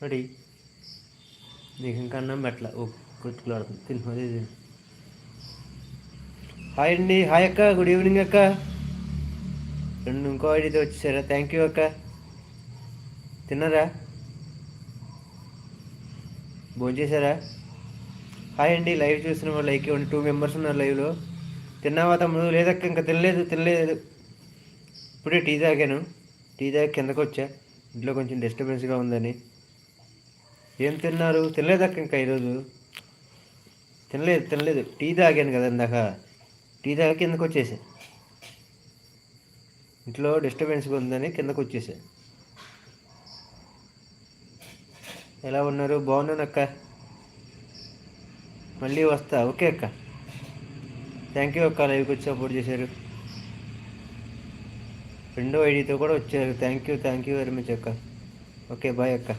Ready. నీకు ఇంకా అన్నం పెట్టల గుర్తులాడుతుంది తిను అదే తిను. హాయ్ అండి, హాయ్ అక్క, గుడ్ ఈవినింగ్ అక్క. ఇంకో ఐడితో వచ్చేసారా? థ్యాంక్ యూ అక్క. తిన్నారా? భోజనం చేశారా? హాయ్ అండి, లైవ్ చూసిన వాళ్ళు లైక్ ఇవ్వండి. 2 మెంబర్స్ ఉన్నారు లైవ్లో. తిన్నావా తమ్ముడు? లేదక్క, ఇంకా తినలేదు. ఇప్పుడే టీ తాగాను. టీ తాగి కిందకు వచ్చా, ఇంట్లో కొంచెం డిస్టర్బెన్స్గా ఉందని. ఏం తిన్నారు? తినలేదక్క, ఇంకా ఈరోజు తినలేదు. టీ తాగాను కదా ఇందాక, టీ తాగి కిందకు వచ్చేసా. ఇంట్లో డిస్టర్బెన్స్గా ఉందని కిందకు వచ్చేసా. ఎలా ఉన్నారు? బాగున్నాను అక్క, మళ్ళీ వస్తా. ఓకే అక్క, థ్యాంక్ యూ అక్క, లైవ్కి వచ్చి సపోర్ట్ చేశారు. రెండో ఐడితో కూడా వచ్చారు. థ్యాంక్ యూ వెరీ మచ్ అక్క. ఓకే, బాయ్ అక్క.